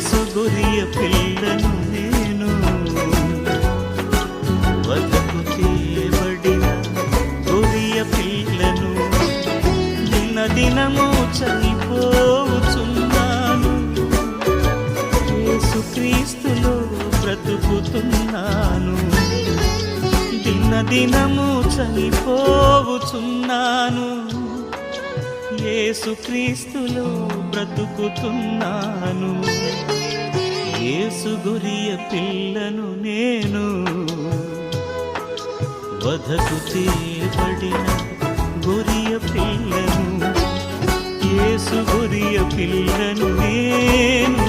యేసు గొరియ పిల్లను నేను, వధకు చేయబడిన గొరియ పిల్లను, దినదినము చనిపోచున్నాను, యేసుక్రీస్తులో బ్రతుకుతున్నాను, దినదినము చనిపోచున్నాను, యేసుక్రీస్తులో బ్రతుకుతున్నాను. యేసు గొరియ పిల్లను నేను, వధకు చేయబడిన గొరియ పిల్లను, యేసు గొరియ పిల్లను నేను.